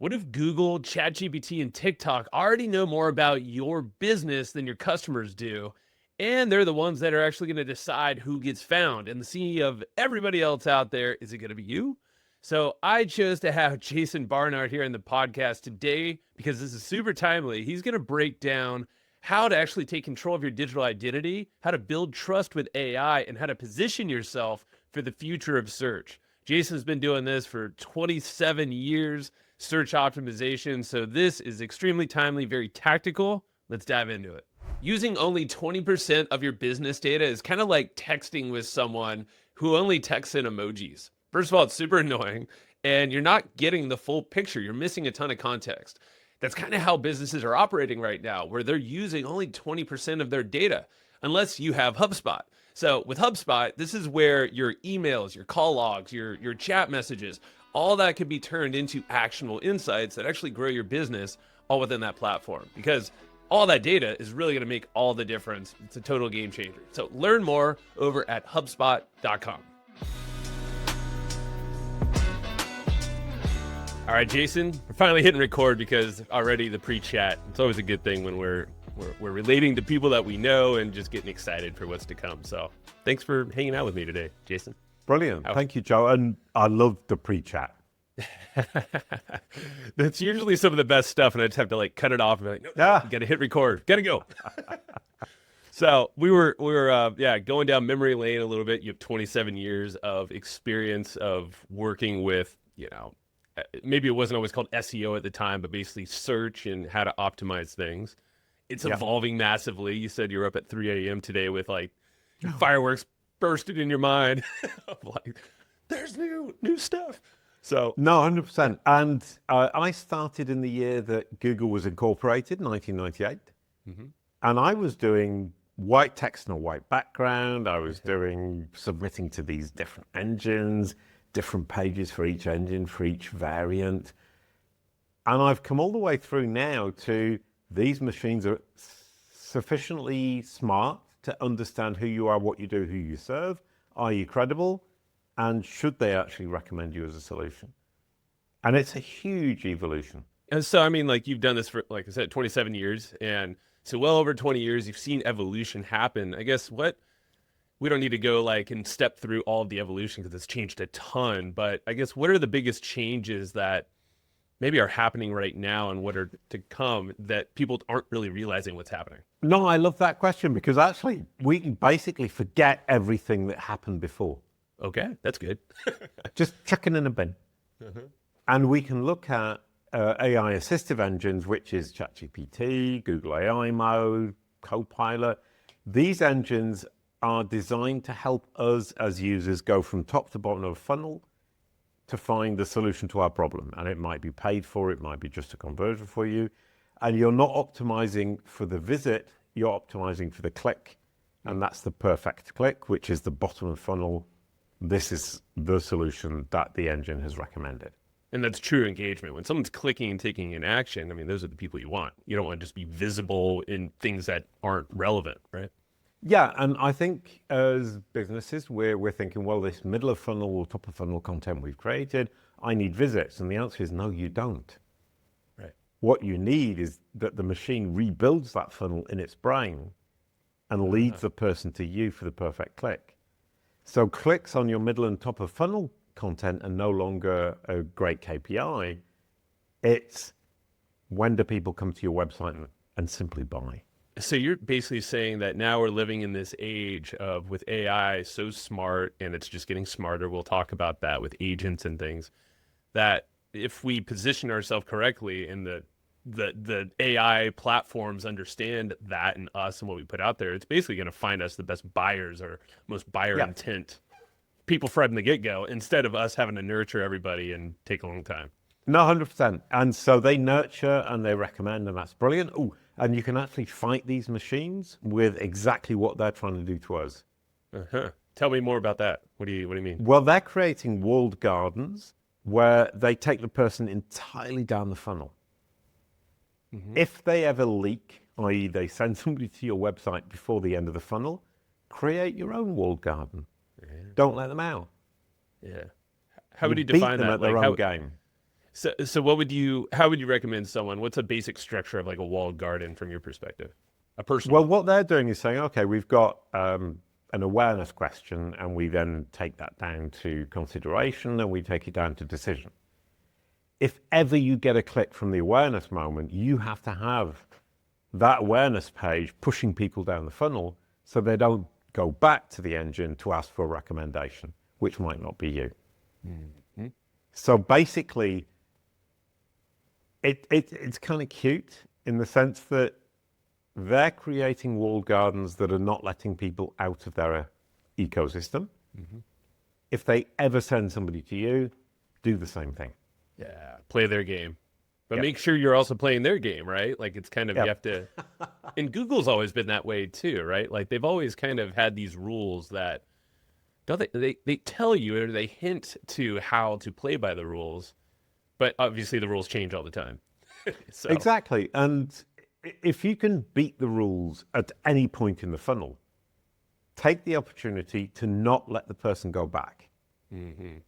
What if Google, ChatGPT, and TikTok already know more about your business than your customers do? And they're the ones that are actually going to decide who gets found. And the sea of everybody else out there, is it going to be you? So I chose to have Jason Barnard here in the podcast today because this is super timely. He's going to break down how to actually take control of your digital identity, how to build trust with AI, and how to position yourself for the future of search. Jason's been doing this for 27 years, search optimization. So this is extremely timely, very tactical. Let's dive into it. Using only 20% of your business data is kind of like texting with someone who only texts in emojis. First of all, it's super annoying and you're not getting the full picture. You're missing a ton of context. That's kind of how businesses are operating right now, where they're using only 20% of their data, unless you have HubSpot. So with HubSpot, this is where your emails, your call logs, your chat messages, all that can be turned into actionable insights that actually grow your business all within that platform, because all that data is really going to make all the difference. It's a total game changer. So learn more over at HubSpot.com. All right, Jason, we're finally hitting record because already the pre-chat, it's always a good thing when we're relating to people that we know and just getting excited for what's to come. So thanks for hanging out with me today, Jason. Brilliant. Thank you, Joe. And I love the pre-chat. That's usually some of the best stuff, and I just have to like cut it off and be like, no, Yeah. gotta hit record, gotta go. So we were going down memory lane a little bit. You have 27 years of experience of working with, maybe it wasn't always called SEO at the time, but basically search and how to optimize things. It's evolving massively. You said you're up at 3 a.m. today with like fireworks bursting in your mind. Like, there's new stuff. So No, 100%. And I started in the year that Google was incorporated, 1998. Mm-hmm. And I was doing white text on a white background. I was submitting to these different engines, different pages for each engine, for each variant. And I've come all the way through now to these machines are sufficiently smart to understand who you are, what you do, who you serve. Are you credible? And should they actually recommend you as a solution? And it's a huge evolution. And so, I mean, like you've done this for, like I said, 27 years. And so well over 20 years, you've seen evolution happen. I guess we don't need to go like and step through all of the evolution because it's changed a ton. But I guess what are the biggest changes that maybe are happening right now and what are to come that people aren't really realizing what's happening? No, I love that question because actually we can basically forget everything that happened before. Okay, that's good. Just chuck it in a bin. And we can look at AI assistive engines, which is ChatGPT, Google AI Mode, Copilot. These engines are designed to help us as users go from top to bottom of a funnel to find the solution to our problem. And it might be paid for, it might be just a conversion for you. And you're not optimizing for the visit, you're optimizing for the click. And that's the perfect click, which is the bottom of the funnel. This is the solution that the engine has recommended. And that's true engagement. When someone's clicking and taking an action, I mean, those are the people you want. You don't want to just be visible in things that aren't relevant, right? Yeah, and I think as businesses, we're thinking, well, this middle of funnel or top of funnel content we've created, I need visits. And the answer is no, you don't. Right. What you need is that the machine rebuilds that funnel in its brain and leads the person to you for the perfect click. So clicks on your middle and top of funnel content are no longer a great KPI. It's when do people come to your website and simply buy? So you're basically saying that now we're living in this age of with AI so smart and it's just getting smarter. We'll talk about that with agents and things, that if we position ourselves correctly and the AI platforms understand that and us and what we put out there, it's basically going to find us the best buyers or most buyer intent people from the get-go instead of us having to nurture everybody and take a long time. No, 100%. And so they nurture and they recommend, and that's brilliant. Oh, and you can actually fight these machines with exactly what they're trying to do to us. Tell me more about that. What do you mean? Well, they're creating walled gardens where they take the person entirely down the funnel. If they ever leak, i.e. they send somebody to your website before the end of the funnel, create your own walled garden. Don't let them out. Yeah. How would you define them that? at their Like own game. So how would you recommend someone? What's a basic structure of like a walled garden from your perspective? A personal Well, one. what they're doing is saying, okay, we've got an awareness question, and we then take that down to consideration, and we take it down to decision. If ever you get a click from the awareness moment, you have to have that awareness page pushing people down the funnel so they don't go back to the engine to ask for a recommendation, which might not be you. Mm-hmm. So basically, it's kind of cute in the sense that they're creating walled gardens that are not letting people out of their ecosystem. Mm-hmm. If they ever send somebody to you, do the same thing. Yeah, play their game. But Yep. make sure you're also playing their game, right? Like it's kind of you Yep. have to and Google's always been that way too, right? Like they've always kind of had these rules that don't they tell you or they hint to how to play by the rules, but obviously the rules change all the time. So Exactly. And if you can beat the rules at any point in the funnel, take the opportunity to not let the person go back. mhm.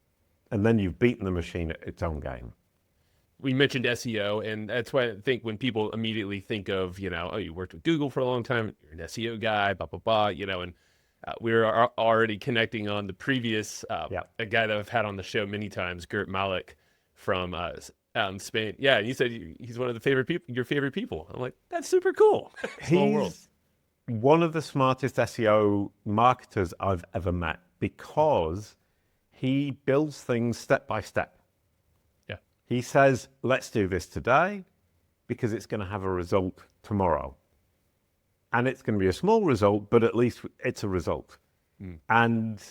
And then you've beaten the machine at its own game. We mentioned SEO, and that's why I think when people immediately think of, oh, you worked with Google for a long time, you're an SEO guy, blah, blah, blah, and we were already connecting on the previous, Yeah. a guy that I've had on the show many times, Gert Malik from out in Spain. Yeah, and you said he's one of the favorite people, your favorite people. I'm like, that's super cool. Small world. He's one of the smartest SEO marketers I've ever met because he builds things step by step. Yeah. He says, let's do this today because it's going to have a result tomorrow. And it's going to be a small result, but at least it's a result. And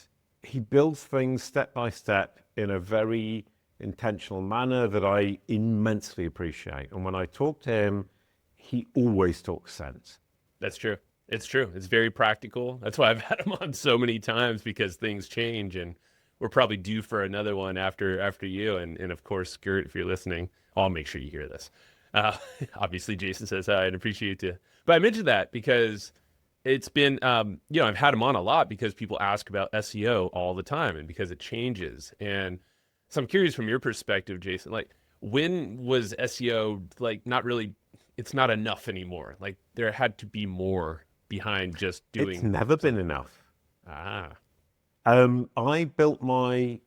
he builds things step by step in a very intentional manner that I immensely appreciate. And when I talk to him, he always talks sense. That's true. It's true. It's very practical. That's why I've had him on so many times because things change and we're probably due for another one after you. And of course, Gert, if you're listening, I'll make sure you hear this. Obviously, Jason says hi and appreciate you. But I mentioned that because it's been, I've had him on a lot because people ask about SEO all the time and because it changes. And so I'm curious from your perspective, Jason, like when was SEO like not really, it's not enough anymore? Like there had to be more behind just doing. It's never been enough. Ah, I built my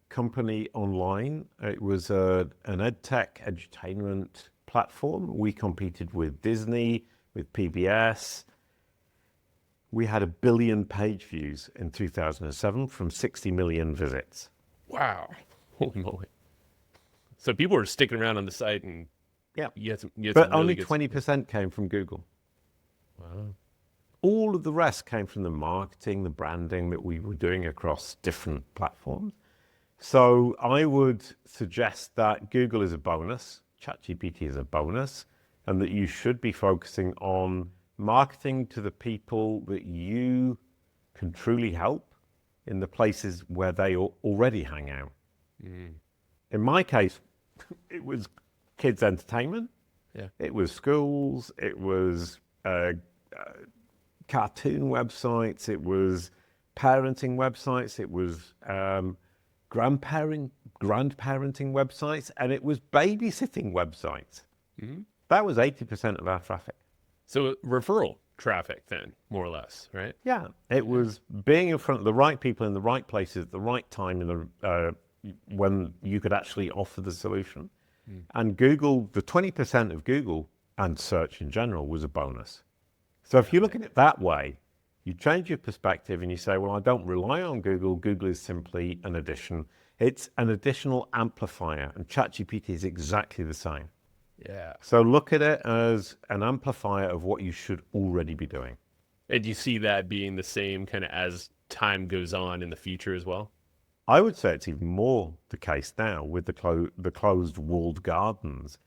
company online. It was an edtech edutainment platform. We competed with Disney, with PBS. We had 1 billion page views in 2007 from 60 million visits. wow. Holy moly. So people were sticking around on the site and Yeah. you had some really But only good. 20% came from Google. Wow. All of the rest came from the marketing, the branding that we were doing across different platforms. So I would suggest that Google is a bonus, ChatGPT is a bonus, and that you should be focusing on marketing to the people that you can truly help in the places where they already hang out. In my case, it was kids' entertainment. Yeah. It was schools. It was cartoon websites. It was parenting websites. It was grandparenting websites, and it was babysitting websites. Mm-hmm. That was 80% of our traffic. So referral traffic then, more or less, right? Yeah, it was being in front of the right people in the right places at the right time in the when you could actually offer the solution. And Google, the 20% of Google and search in general was a bonus. So if you look at it that way, you change your perspective and you say, well, I don't rely on Google. Google is simply an addition. It's an additional amplifier, and ChatGPT is exactly the same. Yeah. So look at it as an amplifier of what you should already be doing. And you see that being the same kind of as time goes on in the future as well? I would say it's even more the case now with the closed walled gardens,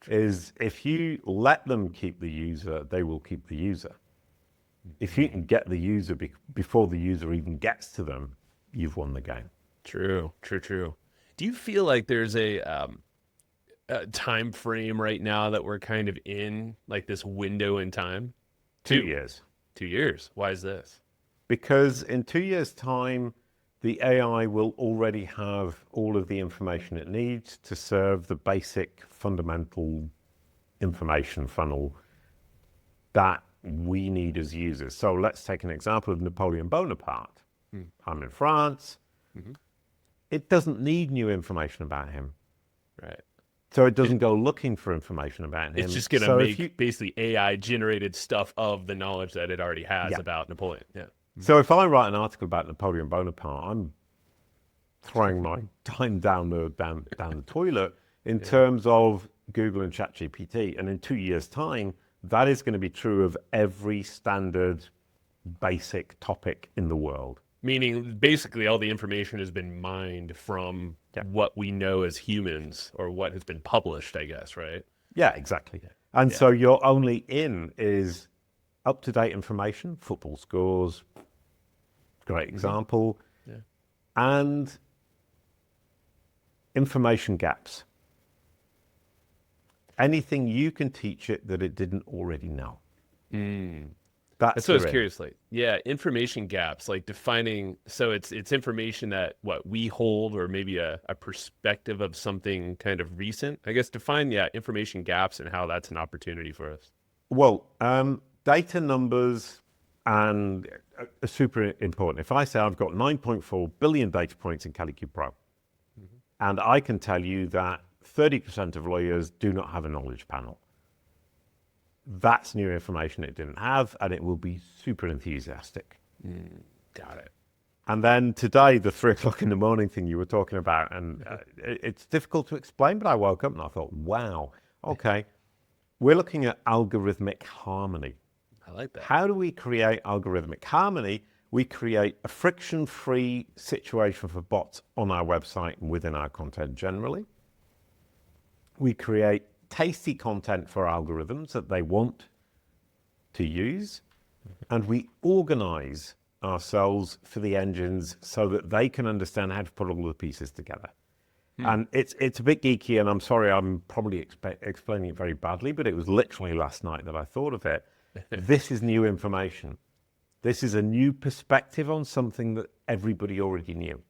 is if you let them keep the user, they will keep the user. If you can get the user before the user even gets to them, you've won the game. True. Do you feel like there's a time frame right now that we're kind of in, like this window in time? 2 years. 2 years. Why is this? Because in 2 years' time, the AI will already have all of the information it needs to serve the basic fundamental information funnel that we need as users. So let's take an example of Napoleon Bonaparte. I'm in France. It doesn't need new information about him. Right. So it doesn't go looking for information about him. It's just going to make basically AI generated stuff of the knowledge that it already has about Napoleon. Yeah. So if I write an article about Napoleon Bonaparte, I'm throwing my time down the toilet in terms of Google and ChatGPT. And in 2 years' time, that is going to be true of every standard basic topic in the world. Meaning basically all the information has been mined from what we know as humans or what has been published, I guess, right? Yeah, exactly. And so your only in is up-to-date information, football scores, great example, and information gaps. Anything you can teach it that it didn't already know. That's what I was curious, like, information gaps, like defining, so it's information that we hold, or maybe a perspective of something kind of recent. I guess define, information gaps and how that's an opportunity for us. Well, data numbers and are super important. If I say I've got 9.4 billion data points in CaliCube Pro, and I can tell you that 30% of lawyers do not have a knowledge panel, that's new information it didn't have, and it will be super enthusiastic. Got it. And then today, the 3 o'clock in the morning thing you were talking about, and it's difficult to explain, but I woke up and I thought, wow, okay, we're looking at algorithmic harmony. I like that. How do we create algorithmic harmony? We create a friction-free situation for bots on our website and within our content generally. We create tasty content for algorithms that they want to use, and we organize ourselves for the engines so that they can understand how to put all the pieces together. And it's a bit geeky, and I'm sorry, I'm probably explaining it very badly, but it was literally last night that I thought of it. This is new information. This is a new perspective on something that everybody already knew.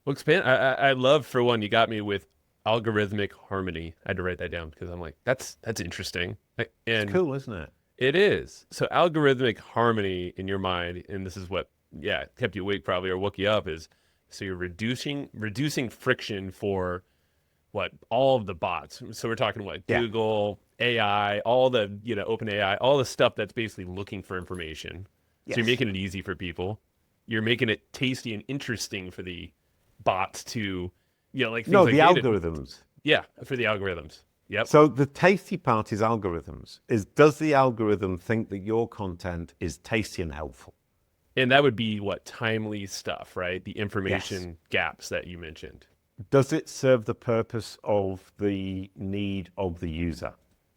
Well, expand. I love, for one, you got me with algorithmic harmony. I had to write that down because I'm like, that's interesting. And it's cool, isn't it? It is. So algorithmic harmony in your mind, and this is what kept you awake probably, or woke you up, is so you're reducing friction for all of the bots. So we're talking Google, AI, all the OpenAI, all the stuff that's basically looking for information. So you're making it easy for people. You're making it tasty and interesting for the bots to the algorithms. Yeah, for the algorithms. Yep. So the tasty part is algorithms. Does the algorithm think that your content is tasty and helpful? And that would be timely stuff, right? The information gaps that you mentioned. Does it serve the purpose of the need of the user?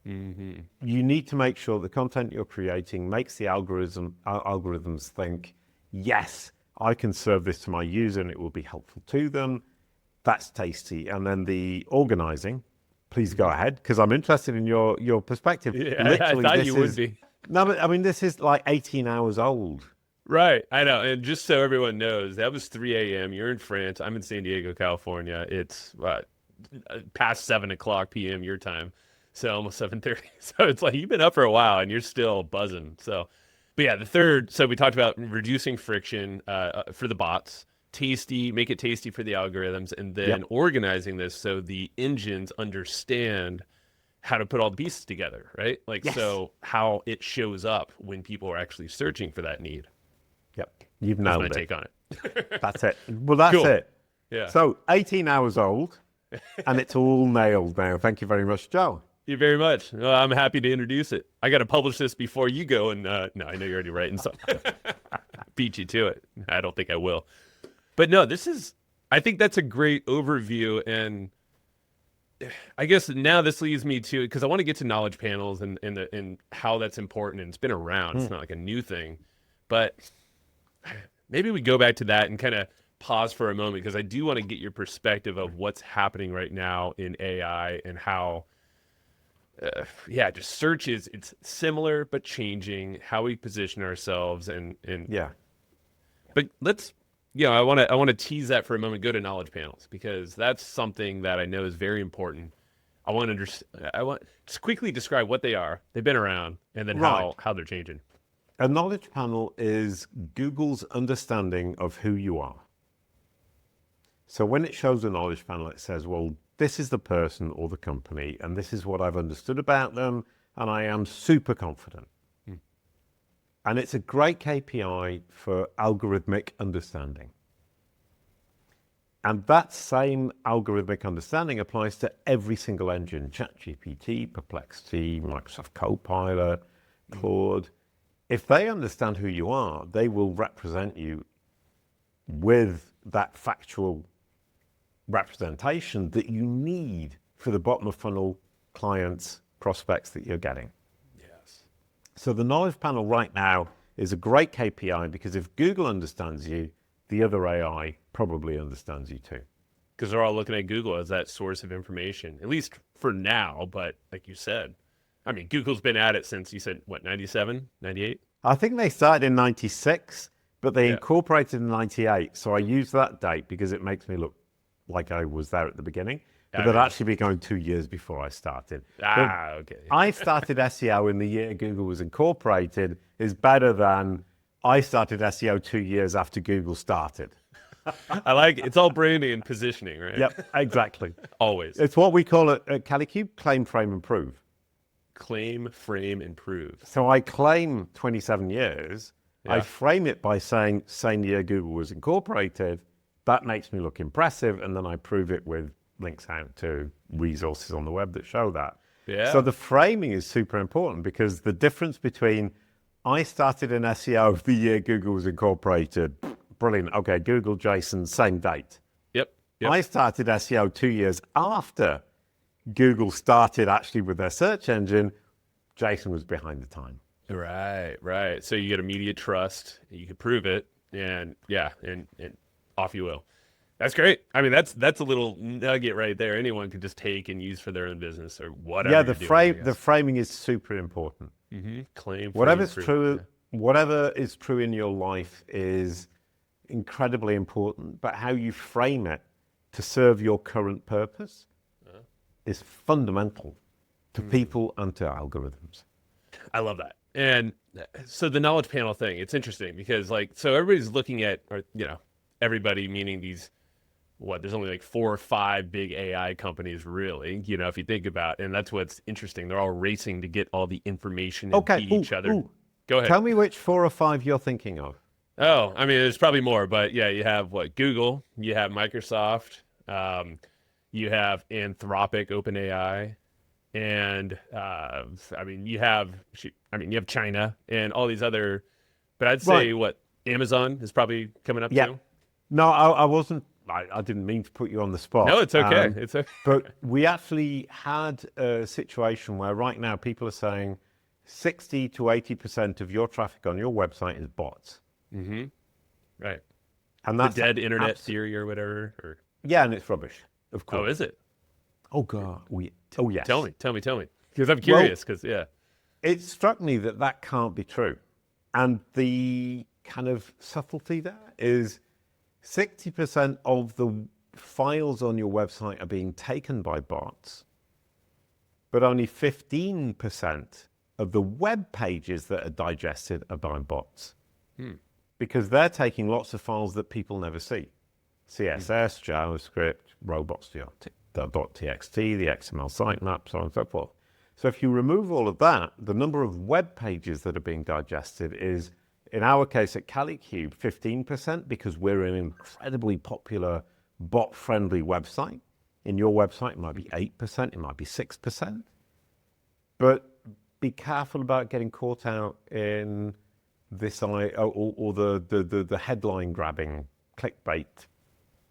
Mm-hmm. You need to make sure the content you're creating makes the algorithms think, yes, I can serve this to my user and it will be helpful to them. That's tasty. And then the organizing, please go ahead, because I'm interested in your perspective. Yeah, literally, I thought you would be. No, but I mean, this is like 18 hours old. Right, I know. And just so everyone knows, that was 3 a.m. You're in France. I'm in San Diego, California. It's past 7 o'clock p.m. your time, so almost 7:30. So it's like you've been up for a while and you're still buzzing. So, but yeah, the third. So we talked about reducing friction for the bots, make it tasty for the algorithms, and then organizing this so the engines understand how to put all the pieces together, right? So how it shows up when people are actually searching for that need. Yep, you've nailed it. That's my take on it. That's it. Well, that's Cool. it. Yeah. So 18 hours old, and it's all nailed now. Thank you very much, Joe. You very much. Well, I'm happy to introduce it. I got to publish this before you go, and no, I know you're already writing something. Beat you to it. I don't think I will. But no, I think that's a great overview, and I guess now this leads me to, because I want to get to knowledge panels and how that's important, and it's been around. It's not like a new thing, but maybe we go back to that and kind of pause for a moment, because I do want to get your perspective of what's happening right now in AI and how, just search it's similar but changing, how we position ourselves and. But let's I want to tease that for a moment. Go to knowledge panels because that's something that I know is very important. I want just quickly describe what they are. They've been around, and then Right. how they're changing. A knowledge panel is Google's understanding of who you are. So when it shows a knowledge panel, it says, well, this is the person or the company, and this is what I've understood about them, and I am super confident. And it's a great KPI for algorithmic understanding. And that same algorithmic understanding applies to every single engine, ChatGPT, Perplexity, Microsoft Copilot, Claude. If they understand who you are, they will represent you with that factual representation that you need for the bottom of funnel clients, prospects that you're getting. Yes. So the knowledge panel right now is a great KPI because if Google understands you, the other AI probably understands you too. Because they're all looking at Google as that source of information, at least for now. But like you said, I mean, Google's been at it since you said, what, 97, 98? I think they started in 96, but they Yeah. incorporated in 98. So I use that date because it makes me look like I was there at the beginning. But I they'd mean- actually be going 2 years before I started. Okay. I started SEO in the year Google was incorporated is better than I started SEO 2 years after Google started. I like it. It's all branding and positioning, right? Yep, exactly. Always. It's what we call it at CaliCube, claim, frame, and prove. Claim, frame, and prove. So I claim 27 years. I Yeah. frame it by saying same year Google was incorporated. That makes me look impressive. And then I prove it with links out to resources on the web that show that. Yeah. So the framing is super important because the difference between I started in SEO the year Google was incorporated, brilliant. Okay, Google, Jason, same date. Yep. I started SEO 2 years after Google started actually with their search engine. Jason was behind the time. Right. So you get immediate trust. You can prove it, and yeah, and off you will. That's great. I mean, that's a little nugget right there. Anyone could just take and use for their own business or whatever. Yeah, you're the doing, the framing is super important. claim, Whatever's frame, true, prove. whatever is true in your life is incredibly important. But how you frame it to serve your current purpose is fundamental to people and to algorithms. I love that. And so the knowledge panel thing, it's interesting because so everybody's looking at, or everybody meaning these, there's only like 4 or 5 big AI companies really, if you think about, and that's what's interesting. They're all racing to get all the information and Okay, beat each other. ooh. Go ahead. Tell me which 4 or 5 you're thinking of. Oh, I mean, there's probably more, but yeah, you have Google, you have Microsoft, you have Anthropic, OpenAI, and you have China and all these other, but I'd say Amazon is probably coming up Yeah. too. No, I wasn't. I didn't mean to put you on the spot. No, it's okay. It's okay. But we actually had a situation where right now people are saying 60 to 80% of your traffic on your website is bots. Right. And The that's dead internet abs- theory or whatever. Or Yeah, and it's rubbish, of course. oh, is it? Oh, God. Oh, yes. Tell me, because I'm curious. Because It struck me that that can't be true. And the kind of subtlety there is 60% of the files on your website are being taken by bots, but only 15% of the web pages that are digested are by bots. Because they're taking lots of files that people never see. CSS, JavaScript, robots.txt, the XML sitemap, so on and so forth. So if you remove all of that, the number of web pages that are being digested is, in our case at CaliCube, 15%, because we're an incredibly popular bot-friendly website. In your website, it might be 8%, it might be 6%. But be careful about getting caught out in this or the headline grabbing clickbait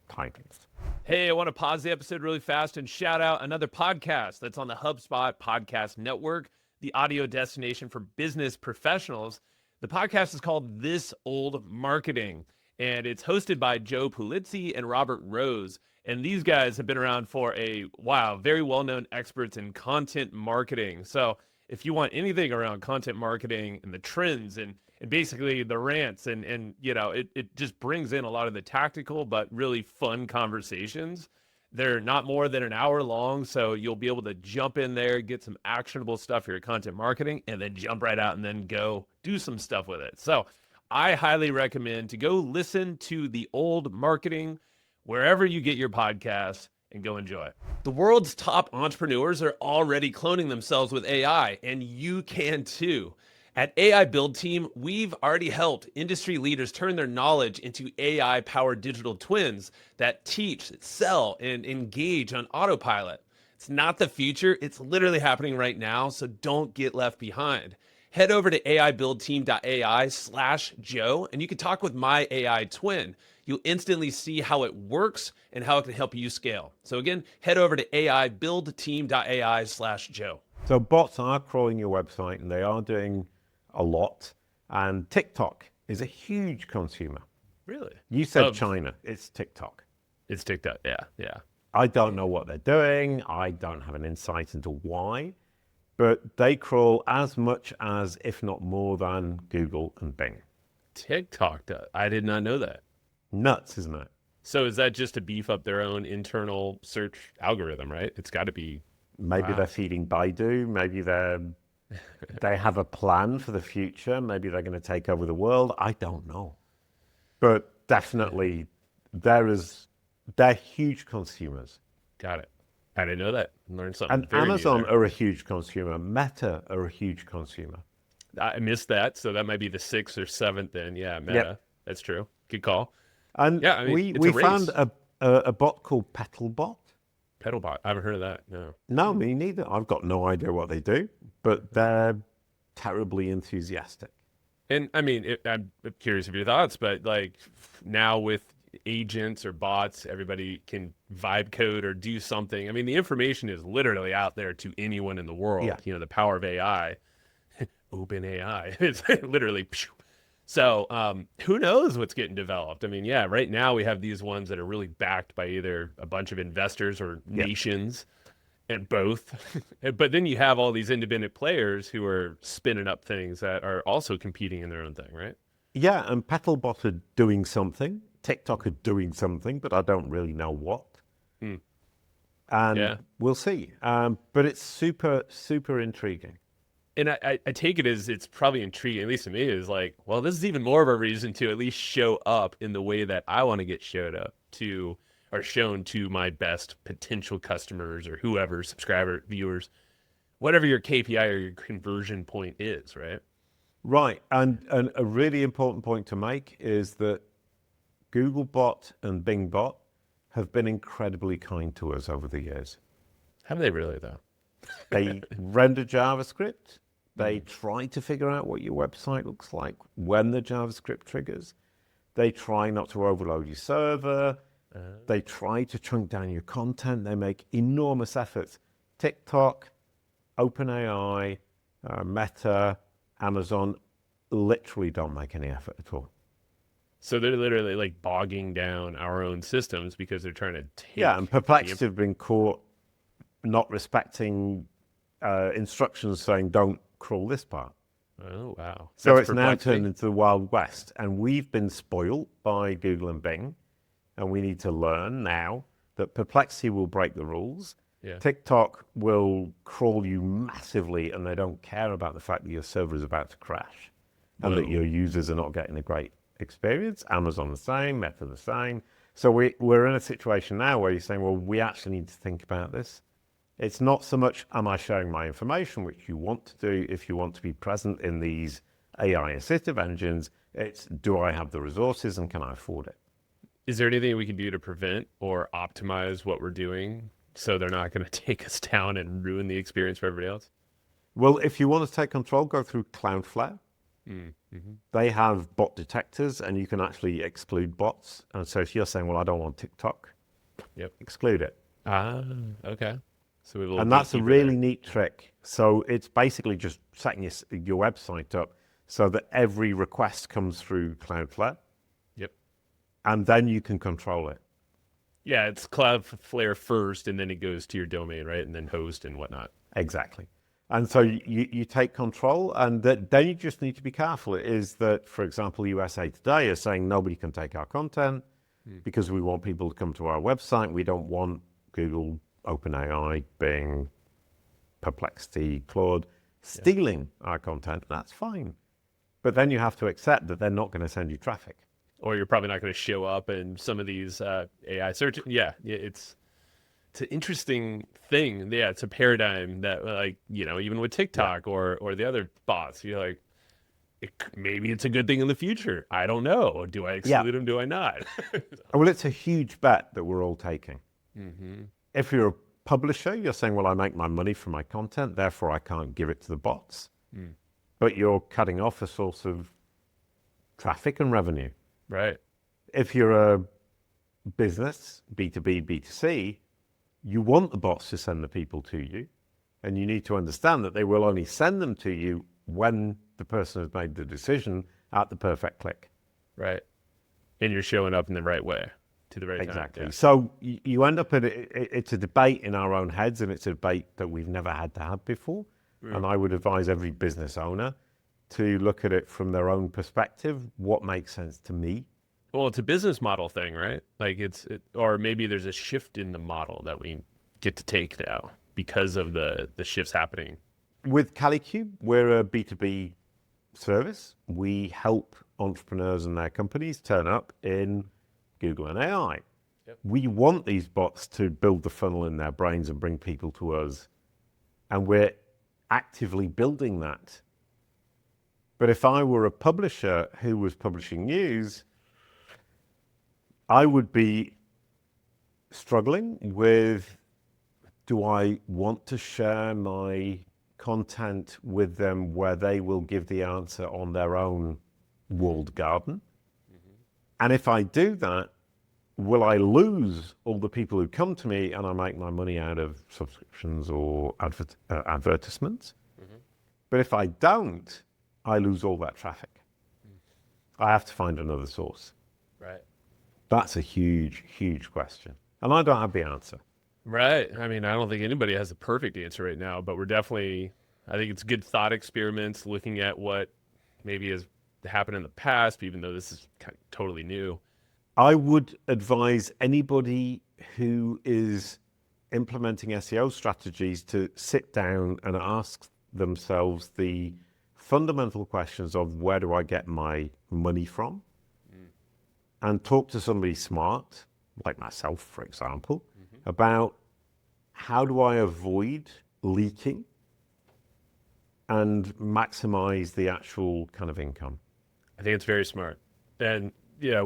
titles. hey, I want to pause the episode really fast and shout out another podcast that's on the HubSpot Podcast Network, the audio destination for business professionals. The podcast is called This Old Marketing, and it's hosted by Joe Pulizzi and Robert Rose. And these guys have been around for a while, very well-known experts in content marketing. So if you want anything around content marketing and the trends and basically the rants and it just brings in a lot of the tactical but really fun conversations. They're not more than an hour long, so you'll be able to jump in there, get some actionable stuff for your content marketing, and then jump right out and then go do some stuff with it. So I highly recommend to go listen to The Old Marketing wherever you get your podcasts and go enjoy. The world's top entrepreneurs are already cloning themselves with AI, and you can too. At AI Build Team, we've already helped industry leaders turn their knowledge into AI-powered digital twins that teach, sell, and engage on autopilot. It's not the future, it's literally happening right now, so don't get left behind. Head over to aibuildteam.ai/Joe, and you can talk with my AI twin. You'll instantly see how it works and how it can help you scale. So again, head over to aibuildteam.ai/Joe. So bots are crawling your website, and they are doing a lot. And TikTok is a huge consumer. Really? You said China. It's TikTok. It's TikTok. Yeah. I don't know what they're doing. I don't have an insight into why. But they crawl as much as, if not more than, Google and Bing. TikTok does. I did not know that. Nuts, isn't it? So is that just to beef up their own internal search algorithm, right? It's got to be. Maybe they're feeding Baidu. Maybe they have a plan for the future. Maybe they're going to take over the world. I don't know. But definitely, they're huge consumers. Got it. I didn't know that. Learned something. And Amazon are a huge consumer. Meta are a huge consumer. I missed that. So that might be the 6th or 7th then. Yeah, Meta. Yep. That's true. Good call. And yeah, I mean, we found a bot called Petalbot. Petalbot. I haven't heard of that. No, me neither. I've got no idea what they do, but they're terribly enthusiastic. And I mean, I'm curious of your thoughts, but like now with agents or bots, everybody can vibe code or do something. I mean, the information is literally out there to anyone in the world. Yeah. The power of AI, open AI, it's literally. So who knows what's getting developed? I mean, yeah, right now we have these ones that are really backed by either a bunch of investors or nations, and both. But then you have all these independent players who are spinning up things that are also competing in their own thing, right? Yeah, and Petalbot are doing something. TikTok are doing something, but I don't really know what. And we'll see. But it's super, super intriguing. And I take it as it's probably intriguing, at least to me, is like, well, this is even more of a reason to at least show up in the way that I want to get showed up to or shown to my best potential customers or whoever, subscriber, viewers, whatever your KPI or your conversion point is, right? Right. And a really important point to make is that Googlebot and Bingbot have been incredibly kind to us over the years. Have they really, though? They render JavaScript. They try to figure out what your website looks like when the JavaScript triggers. They try not to overload your server. They try to chunk down your content. They make enormous efforts. TikTok, OpenAI, Meta, Amazon literally don't make any effort at all. So they're literally like bogging down our own systems because they're trying to take... Yeah, and Perplexity have been caught not respecting instructions saying don't crawl this part. Oh, wow. So it's now turned into the Wild West, and we've been spoiled by Google and Bing, and we need to learn now that Perplexity will break the rules. Yeah. TikTok will crawl you massively, and they don't care about the fact that your server is about to crash and that your users are not getting a great experience. Amazon the same, Meta the same. So we're in a situation now where you're saying, well, we actually need to think about this. It's not so much, am I sharing my information, which you want to do if you want to be present in these AI assistive engines. It's, do I have the resources and can I afford it? Is there anything we can do to prevent or optimize what we're doing so they're not going to take us down and ruin the experience for everybody else? Well, if you want to take control, go through Cloudflare. Mm-hmm. They have bot detectors, and you can actually exclude bots. And so if you're saying, well, I don't want TikTok, exclude it. Okay. So and that's a really neat trick. So it's basically just setting your website up so that every request comes through Cloudflare. Yep. And then you can control it. Yeah, it's Cloudflare first, and then it goes to your domain, right? And then host and whatnot. Exactly. And so you take control, and then you just need to be careful. It is that, for example, USA Today is saying nobody can take our content because we want people to come to our website. We don't want Google, OpenAI, Bing, Perplexity, Claude stealing our content. That's fine. But then you have to accept that they're not going to send you traffic. Or you're probably not going to show up in some of these AI search. Yeah, it's an interesting thing. Yeah, it's a paradigm that, like, you know, even with TikTok or the other bots, you're like, maybe it's a good thing in the future. I don't know. Do I exclude them? Do I not? Well, it's a huge bet that we're all taking. If you're a publisher, you're saying, well, I make my money from my content, therefore I can't give it to the bots. But you're cutting off a source of traffic and revenue. Right. If you're a business, B2B, B2C, you want the bots to send the people to you, and you need to understand that they will only send them to you when the person has made the decision at the perfect click. Right. And you're showing up in the right way to the right time. Exactly. Yeah. So you end up in it's a debate in our own heads, and it's a debate that we've never had to have before. And I would advise every business owner to look at it from their own perspective. What makes sense to me? Well, it's a business model thing, right? Like or maybe there's a shift in the model that we get to take now because of the shifts happening. With Kalicube, we're a B2B service. We help entrepreneurs and their companies turn up in Google and AI. Yep. We want these bots to build the funnel in their brains and bring people to us. And we're actively building that. But if I were a publisher who was publishing news, I would be struggling with, do I want to share my content with them where they will give the answer on their own walled garden? And if I do that, will I lose all the people who come to me and I make my money out of subscriptions or advertisements? But if I don't, I lose all that traffic. I have to find another source. Right. That's a huge, huge question. And I don't have the answer. Right. I mean, I don't think anybody has a perfect answer right now, but I think it's good thought experiments looking at what maybe has happened in the past, even though this is kind of totally new. I would advise anybody who is implementing SEO strategies to sit down and ask themselves the fundamental questions of where do I get my money from? And talk to somebody smart, like myself, for example, about how do I avoid leaking and maximize the actual kind of income. I think it's very smart. And yeah,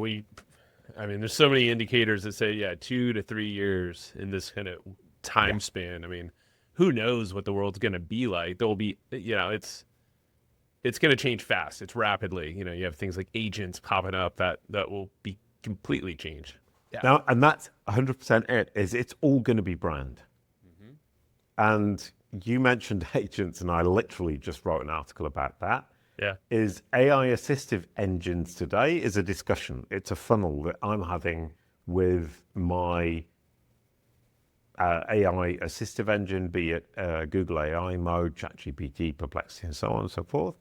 there's so many indicators that say, 2 to 3 years in this kind of time span. I mean, who knows what the world's going to be like? There'll be, it's going to change fast. It's rapidly. You have things like agents popping up that will be completely changed. Yeah. Now, and that's 100% it, is it's all going to be brand. And you mentioned agents, and I literally just wrote an article about that. Yeah. Is AI assistive engines today is a discussion. It's a funnel that I'm having with my AI assistive engine, be it Google AI Mode, ChatGPT, Perplexity, and so on and so forth.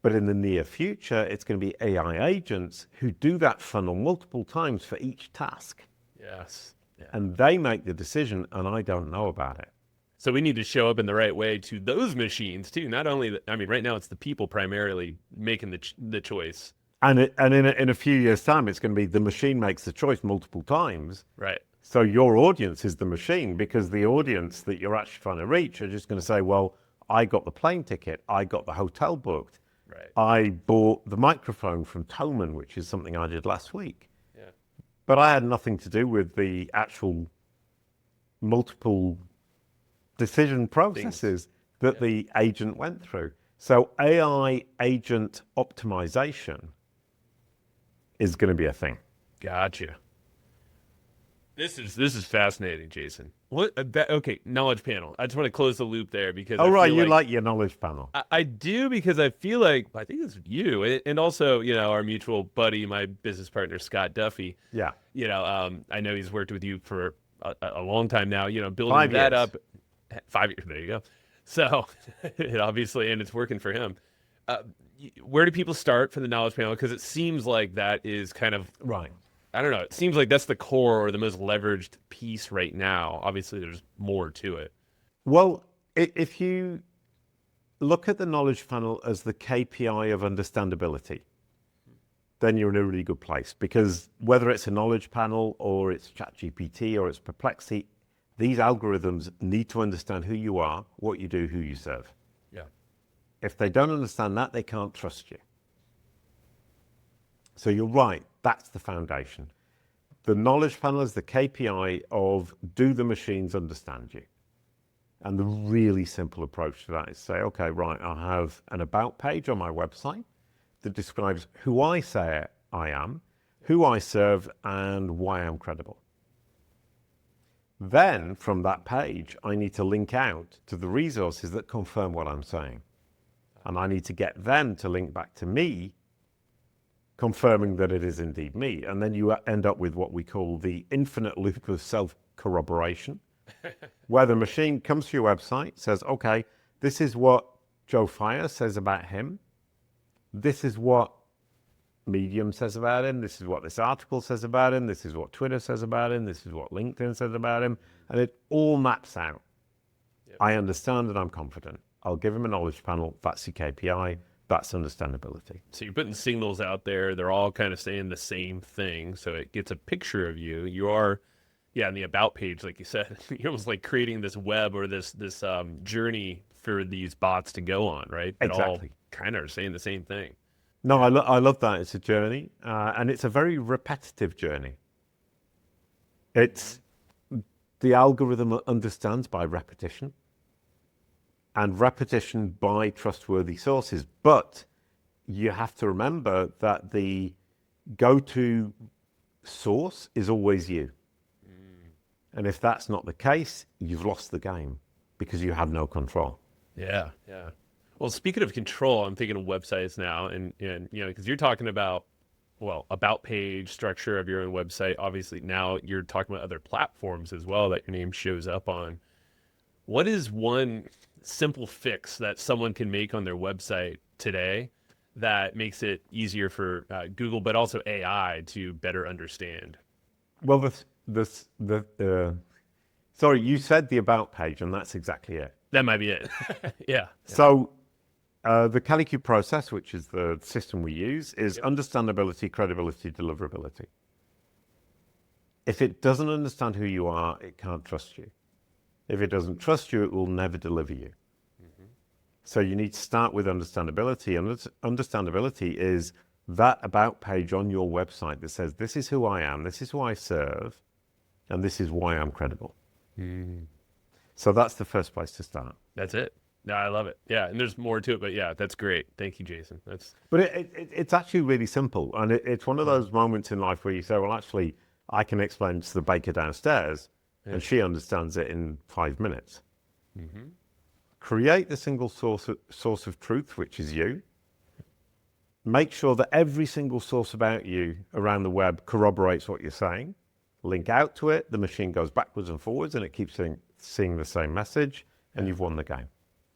But in the near future, it's going to be AI agents who do that funnel multiple times for each task. Yes. Yeah. And they make the decision, and I don't know about it. So we need to show up in the right way to those machines too. Not only, right now it's the people primarily making the choice. And in a few years' time, it's going to be the machine makes the choice multiple times. Right. So your audience is the machine, because the audience that you're actually trying to reach are just going to say, well, I got the plane ticket, I got the hotel booked, right. I bought the microphone from Thomann, which is something I did last week. Yeah. But I had nothing to do with the actual multiple decision processes that the agent went through. So AI agent optimization is going to be a thing. Gotcha. This is fascinating, Jason. Okay, knowledge panel. I just want to close the loop there because you like your knowledge panel. I do, because I feel like, I think it's you and also, our mutual buddy, my business partner, Scott Duffy. Yeah. I know he's worked with you for a long time now, building 5 that years. up. 5 years, there you go. So it obviously, and it's working for him. Where do people start for the knowledge panel? Because it seems like that is kind of, Right. I don't know, it seems like that's the core or the most leveraged piece right now. Obviously, there's more to it. Well, if you look at the knowledge panel as the KPI of understandability, then you're in a really good place, because whether it's a knowledge panel or it's ChatGPT or it's Perplexity, these algorithms need to understand who you are, what you do, who you serve. Yeah. If they don't understand that, they can't trust you. So you're right, that's the foundation. The knowledge panel is the KPI of, do the machines understand you? And the really simple approach to that is say, okay, right, I have an about page on my website that describes who I say I am, who I serve, and why I'm credible. Then from that page, I need to link out to the resources that confirm what I'm saying. And I need to get them to link back to me, confirming that it is indeed me. And then you end up with what we call the infinite loop of self-corroboration, where the machine comes to your website, says, okay, this is what Joe Fire says about him. This is what Medium says about him. This is what this article says about him. This is what Twitter says about him. This is what LinkedIn says about him. And it all maps out. Yep. I understand and I'm confident. I'll give him a knowledge panel. That's your KPI. That's understandability. So you're putting signals out there. They're all kind of saying the same thing. So it gets a picture of you. You are, yeah, in the about page, like you said, you're almost like creating this web or this journey for these bots to go on, right? That Exactly. all kind of are saying the same thing. No, I love that. It's a journey, and it's a very repetitive journey. It's the algorithm understands by repetition, and repetition by trustworthy sources. But you have to remember that the go-to source is always you. And if that's not the case, you've lost the game because you have no control. Yeah, yeah. Well, speaking of control, I'm thinking of websites now, and you know, because you're talking about, well, about page structure of your own website. Obviously, now you're talking about other platforms as well that your name shows up on. What is one simple fix that someone can make on their website today that makes it easier for Google, but also AI to better understand? Well, sorry, you said the about page, and that's exactly it. That might be it. Yeah. So the CaliQ process, which is the system we use, is understandability, credibility, deliverability. If it doesn't understand who you are, it can't trust you. If it doesn't trust you, it will never deliver you. Mm-hmm. So you need to start with understandability. And understandability is that about page on your website that says, this is who I am, this is who I serve, and this is why I'm credible. Mm. So that's the first place to start. That's it. No, I love it. Yeah, and there's more to it, but yeah, that's great. Thank you, Jason. But it's actually really simple, and it's one of those moments in life where you say, well, actually, I can explain to the baker downstairs, and she understands it in 5 minutes. Mm-hmm. Create the single source of truth, which is you. Make sure that every single source about you around the web corroborates what you're saying. Link out to it. The machine goes backwards and forwards, and it keeps seeing the same message, and you've won the game.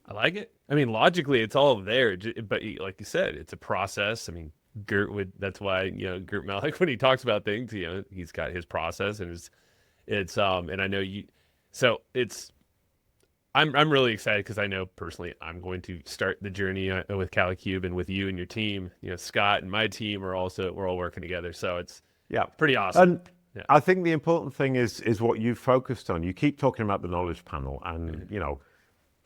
I like it. I mean, logically, it's all there, but like you said, it's a process. I mean, Gert that's why, you know, Gert Malik, when he talks about things, you know, he's got his process, and and I know I'm really excited because I know personally I'm going to start the journey with CaliCube, and with you and your team. You know, Scott and my team we're all working together. So it's pretty awesome. And I think the important thing is what you've focused on. You keep talking about the knowledge panel, and you know,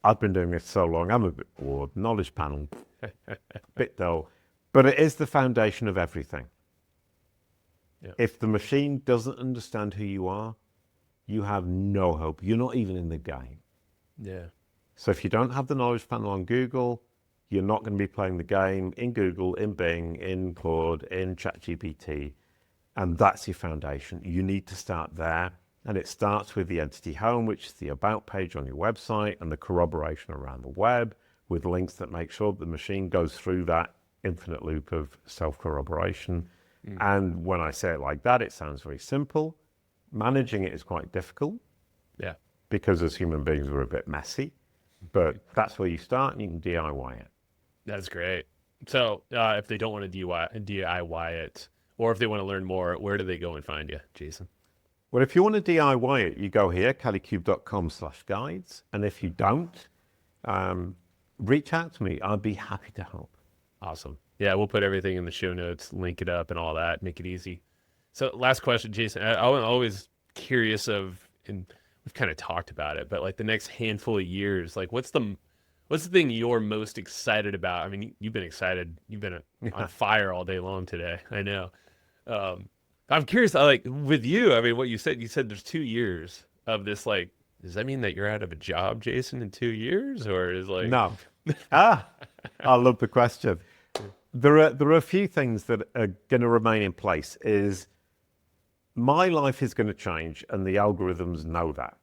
I've been doing this so long, I'm a bit bored. Knowledge panel, bit dull, but it is the foundation of everything. Yeah. If the machine doesn't understand who you are, you have no hope. You're not even in the game. Yeah. So if you don't have the knowledge panel on Google, you're not going to be playing the game in Google, in Bing, in Claude, in ChatGPT, and that's your foundation. You need to start there. And it starts with the entity home, which is the about page on your website, and the corroboration around the web with links that make sure the machine goes through that infinite loop of self-corroboration. Mm. And when I say it like that, it sounds very simple. Managing it is quite difficult. Yeah. Because as human beings, we're a bit messy. But that's where you start, and you can DIY it. That's great. So if they don't want to DIY it, or if they want to learn more, where do they go and find you, Jason? Well, if you want to DIY it, you go here, kalicube.com/guides. And if you don't, reach out to me. I'd be happy to help. Awesome. Yeah, we'll put everything in the show notes, link it up and all that, make it easy. So last question, Jason. I'm always curious of, and we've kind of talked about it, but like the next handful of years, like what's the thing you're most excited about? I mean, you've been excited. You've been on fire all day long today. I know. I'm curious, like with you, I mean, what you said there's 2 years of this, like, does that mean that you're out of a job, Jason, in 2 years? Or is like, No. I love the question. There are a few things that are going to remain in place. Is my life is going to change, and the algorithms know that.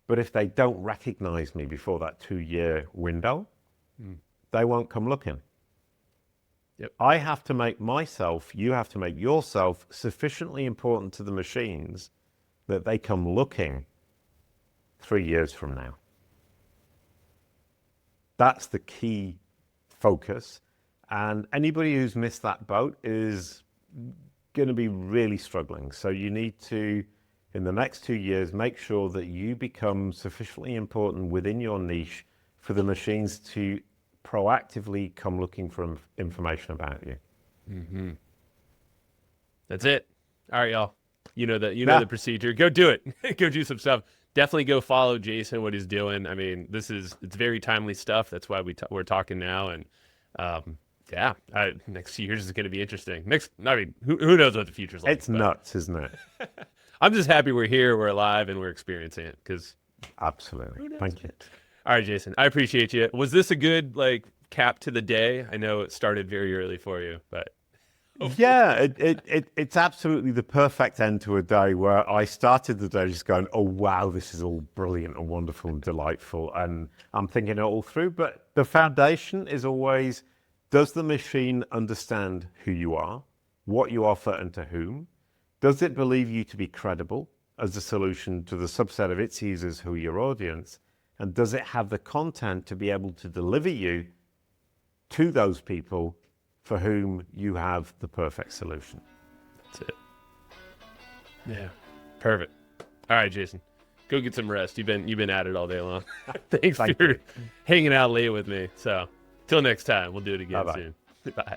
But if they don't recognize me before that 2-year window, they won't come looking. Yep. I have to make myself, you have to make yourself sufficiently important to the machines that they come looking 3 years from now. That's the key focus. And anybody who's missed that boat is going to be really struggling. So you need to, in the next 2 years, make sure that you become sufficiently important within your niche for the machines to proactively come looking for information about you. Mm-hmm. That's it. All right, y'all. You know the procedure. Go do it. Go do some stuff. Definitely go follow Jason, what he's doing. I mean, it's very timely stuff. That's why we're talking now. And next few years is going to be interesting. Who knows what the future's like? It's nuts, isn't it? I'm just happy we're here, we're alive, and we're experiencing it. Because absolutely. Thank you. All right, Jason, I appreciate you. Was this a good cap to the day? I know it started very early for you, but yeah, it's absolutely the perfect end to a day where I started the day just going, oh wow, this is all brilliant and wonderful and delightful, and I'm thinking it all through. But the foundation is always, does the machine understand who you are, what you offer, and to whom? Does it believe you to be credible as a solution to the subset of its users who are your audience? And does it have the content to be able to deliver you to those people for whom you have the perfect solution? That's it. Yeah, perfect. All right, Jason, go get some rest. You've been at it all day long. Thanks for hanging out late with me. So, till next time, we'll do it again soon. Bye.